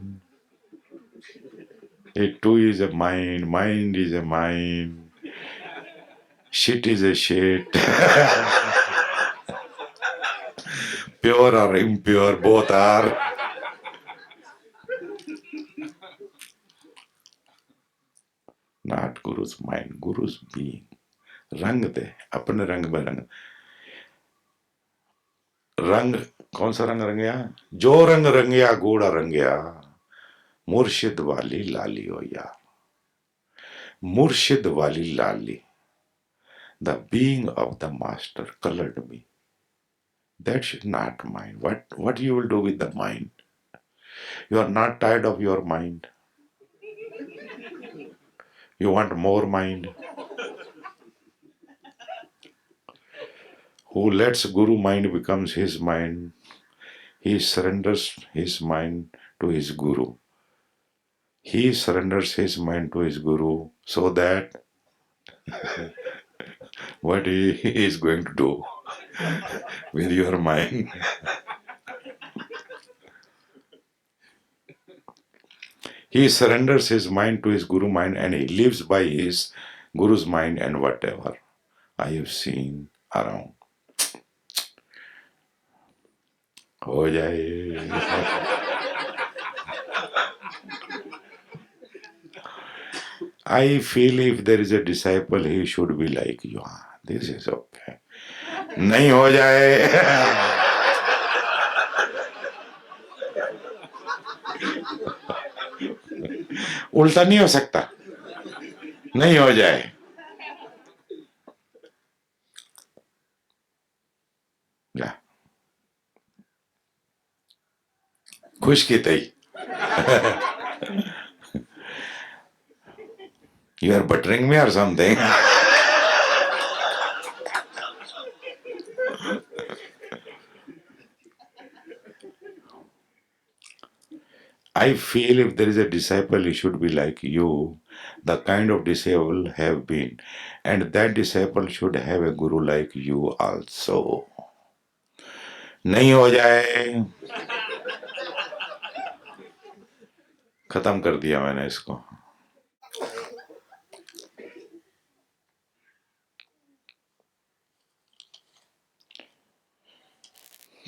It too is a mind is a mind, shit is a shit. Pure or impure, both are. Not Guru's mind, Guru's being. रंग दे अपने रंग में रंग. रंग, कौन सा रंग रंगया? जो रंग रंगया गोड़ा रंगया, मुर्शिद वाली लाली हो या, मुर्शिद वाली लाली. The being of the master colored me. That's not mine. What you will do with the mind? You are not tired of your mind. You want more mind. Who lets Guru mind becomes his mind. He surrenders his mind to his Guru. He surrenders his mind to his Guru so that what he is going to do with your mind. He surrenders his mind to his Guru mind and he lives by his Guru's mind and whatever I have seen around. हो जाए. I feel if there is a disciple, he should be like you. This is okay. नहीं हो जाए. उल्टा नहीं हो सकता. नहीं हो जाए. या खुश की तई. You are buttering me or something. I feel if there is a disciple, he should be like you. The kind of disciple have been, and that disciple should have a guru like you also. नहीं हो जाए. खत्म कर दिया मैंने इसको.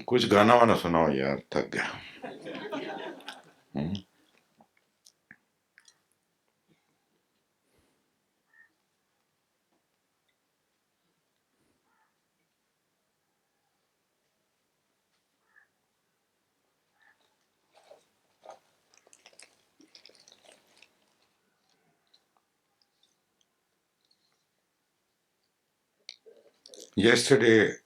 कुछ गाना वाना सुनाओ यार, थक गया. Yesterday,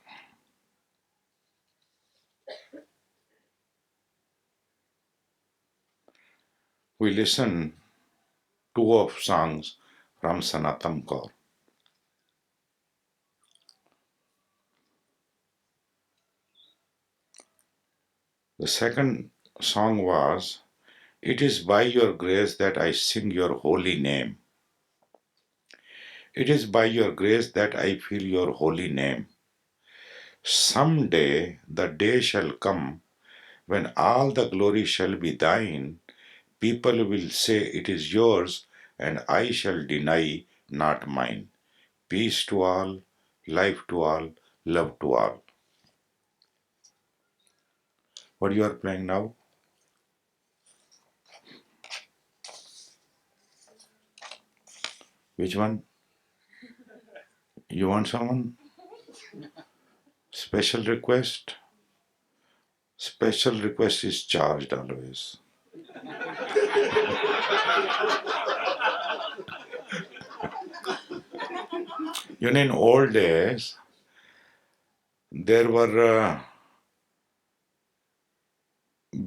we listened two of songs from Sanatan Kaur. The second song was, "It is by your grace that I sing your holy name. It is by your grace that I feel your holy name. Someday the day shall come when all the glory shall be thine. People will say it is yours, and I shall deny not mine. Peace to all, life to all, love to all." What you are playing now? Which one? You want someone? Special request? Special request is charged always. You know, in old days, there were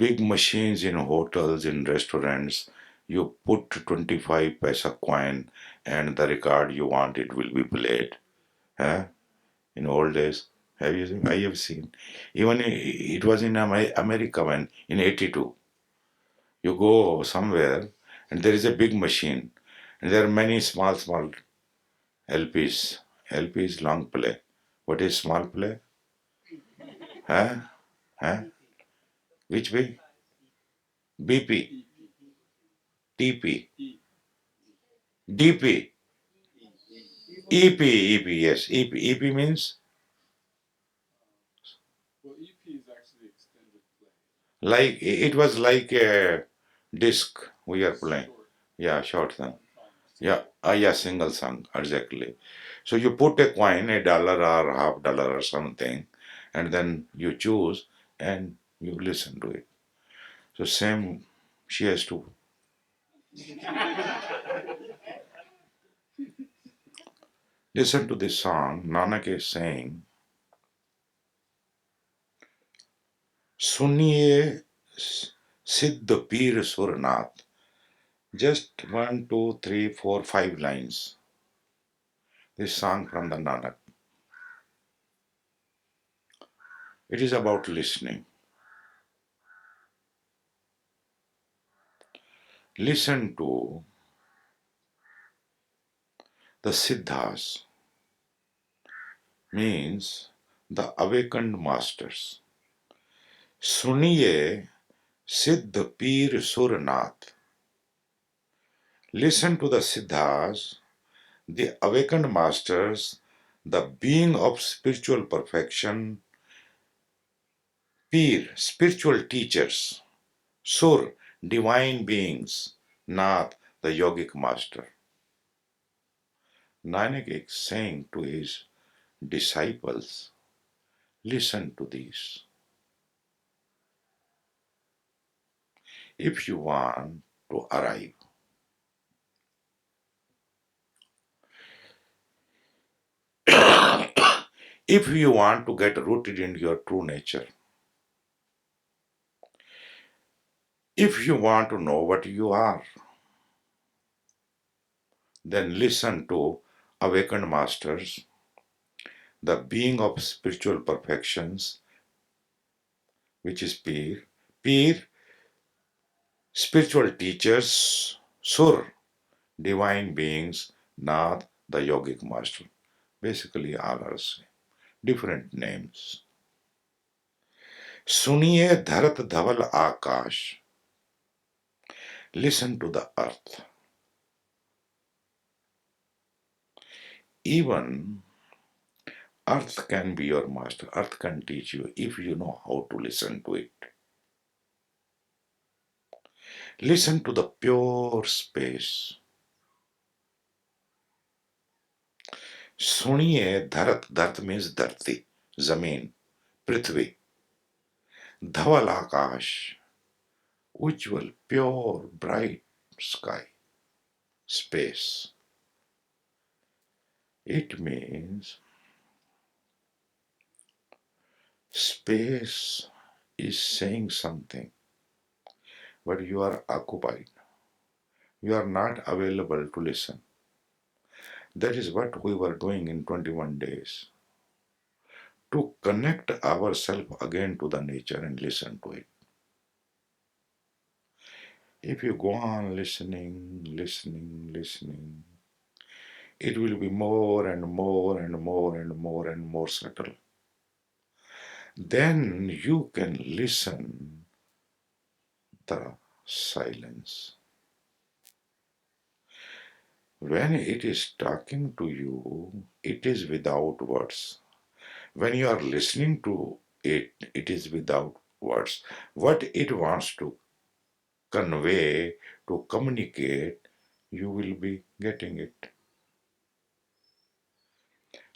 big machines in hotels, in restaurants. You put 25 paisa coin and the record you want, it will be played. Huh? In old days, have you seen? I have seen. Even it was in America when in 82. You go somewhere and there is a big machine and there are many small LPs. LP is long play. What is small play? Huh? Huh? Which way? BP, TP, DP, EP, yes. EP means like it was like a disc we are playing. Yeah, short song. Yeah, yeah, single song, exactly. So you put a coin, $1 or half dollar or something, and then you choose and you listen to it. So same, she has to listen to this song. Nanak is saying, Suniye Siddh Peer Surnath. Just one, two, three, four, 5 lines. This song from the Nanak. It is about listening. Listen to the Siddhas, means the awakened masters. Suniye Siddh Peer Surnath. Listen to the Siddhas, the awakened masters, the being of spiritual perfection, Peer, spiritual teachers, Sur, divine beings, Nath, the yogic master. Nanak is saying to his disciples, listen to these. If you want to arrive, if you want to get rooted in your true nature, if you want to know what you are, then listen to awakened masters, the being of spiritual perfections, which is Peer, Peer, spiritual teachers, Sur, divine beings, Nath, the yogic master. Basically, all are same, different names. Suniye dharat dhaval akash. Listen to the earth. Even earth can be your master. Earth can teach you if you know how to listen to it. Listen to the pure space. Suniye dharat. Dharat means dharti, zameen, prithvi. Dhaval akash. Ujjwal, pure, bright sky, space. It means space is saying something, but you are occupied. You are not available to listen. That is what we were doing in 21 days. To connect ourselves again to the nature and listen to it. If you go on listening, it will be more and more and more and more and more subtle. Then you can listen the silence. When it is talking to you, it is without words. When you are listening to it, it is without words. What it wants to convey, to communicate, you will be getting it.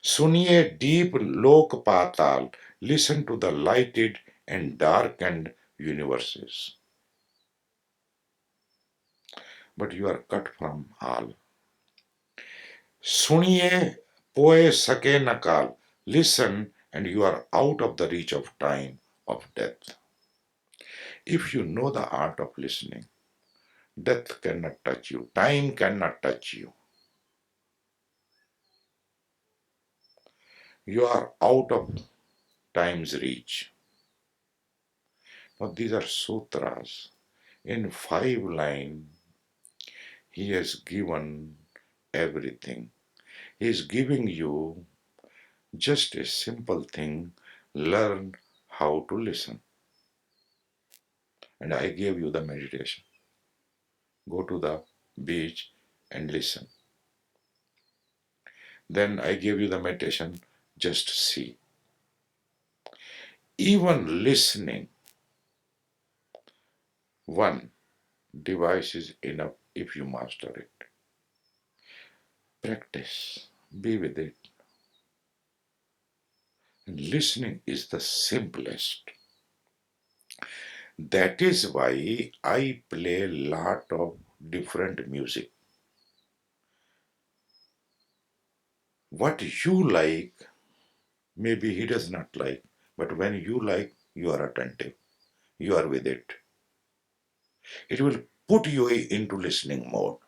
Suniye deep lok patal, listen to the lighted and darkened universes. But you are cut from all. Suniye poe sake nakal, listen and you are out of the reach of time, of death. If you know the art of listening, death cannot touch you, time cannot touch you. You are out of time's reach. Now these are sutras. In 5 lines, he has given everything. He is giving you just a simple thing. Learn how to listen. And I gave you the meditation. Go to the beach and listen. Then I gave you the meditation. Just see. Even listening, one device is enough if you master it. Practice. Be with it. And listening is the simplest. That is why I play a lot of different music. What you like, maybe he does not like, but when you like, you are attentive, you are with it. It will put you into listening mode.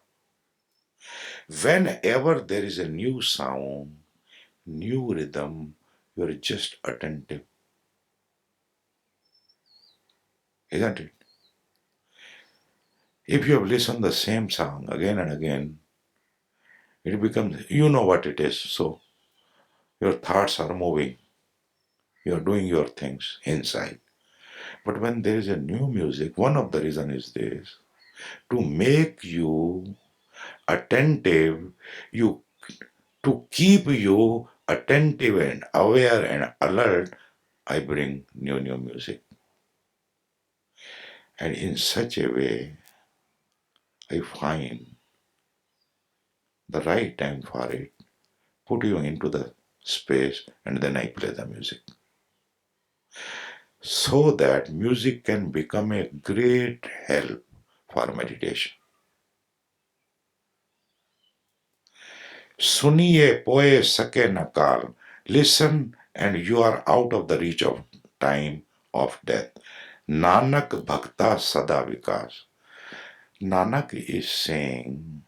Whenever there is a new sound, new rhythm, you are just attentive, isn't it? If you have listened the same song again and again, it becomes, you know what it is, so your thoughts are moving, you are doing your things inside. But when there is a new music, one of the reason is this, to make you attentive, you to keep you attentive and aware and alert, I bring new music. And in such a way, I find the right time for it, put you into the space, and then I play the music. So that music can become a great help for meditation. Suniye poe sake nakal. Listen and you are out of the reach of time of death. Nanak Bhakta Sada Vikas. Nanak is saying,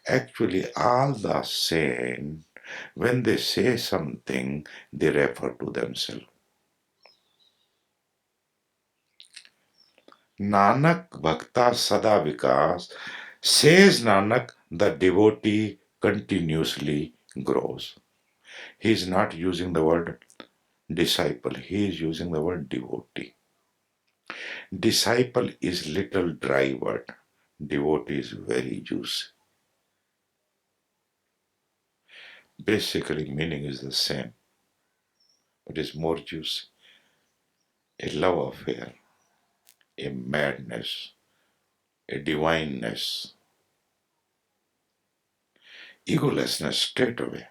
actually, all the saints, when they say something, they refer to themselves. Nanak Bhakta Sada Vikas, says Nanak, the devotee continuously grows. He is not using the word disciple, he is using the word devotee. Disciple is little dry word. Devotee is very juicy. Basically, meaning is the same, but is more juicy. A love affair, a madness, a divineness, egolessness straight away.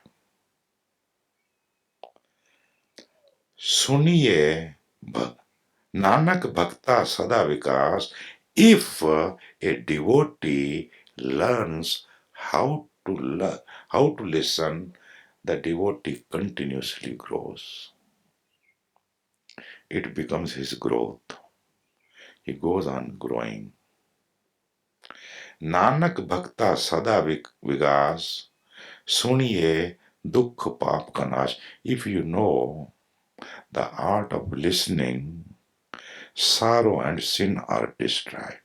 सुनिए Nanak Bhakta Sada Vikas. If a devotee learns how to listen, the devotee continuously grows. It becomes his growth. He goes on growing. Nanak Bhakta Sada Vikas. Suniye Dukh Paap Kanash. If you know the art of listening, sorrow and sin are destroyed.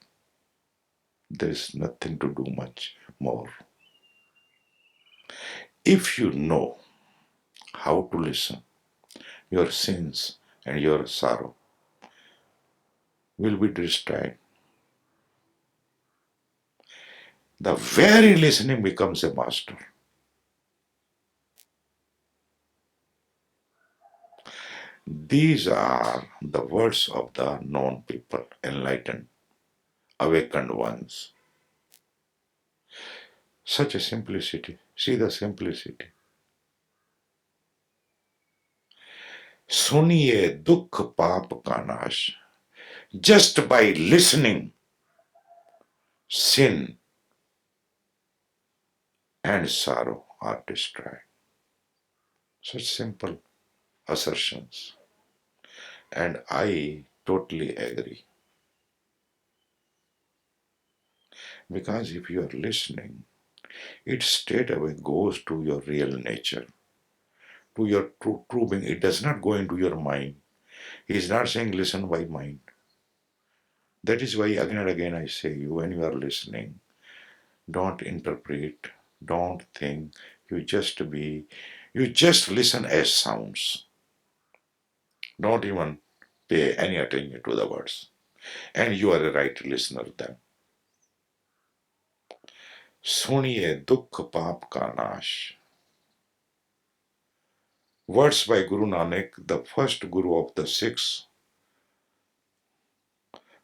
There is nothing to do much more. If you know how to listen, your sins and your sorrow will be destroyed. The very listening becomes a master. These are the words of the known people, enlightened, awakened ones. Such a simplicity. See the simplicity. Suniye dukh paap ka nash. Just by listening, sin and sorrow are destroyed. Such simple assertions. And I totally agree. Because if you are listening, it straight away goes to your real nature, to your true being. It does not go into your mind. He is not saying listen by mind. That is why again and again I say you when you are listening, don't interpret, don't think, you just listen as sounds. Don't even pay any attention to the words. And you are a right listener then. सुनिए दुख पाप का नाश. Words by Guru Nanak, the first Guru of the six.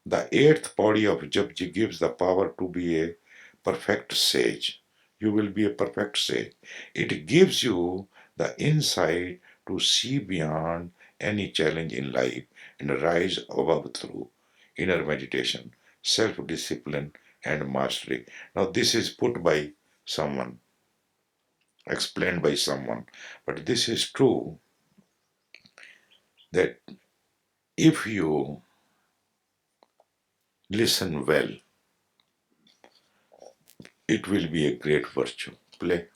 The eighth body of Japji gives the power to be a perfect sage. You will be a perfect sage. It gives you the insight to see beyond any challenge in life and rise above through inner meditation, self discipline, and mastery. Now, this is put by someone, explained by someone, but this is true that if you listen well, it will be a great virtue. Play.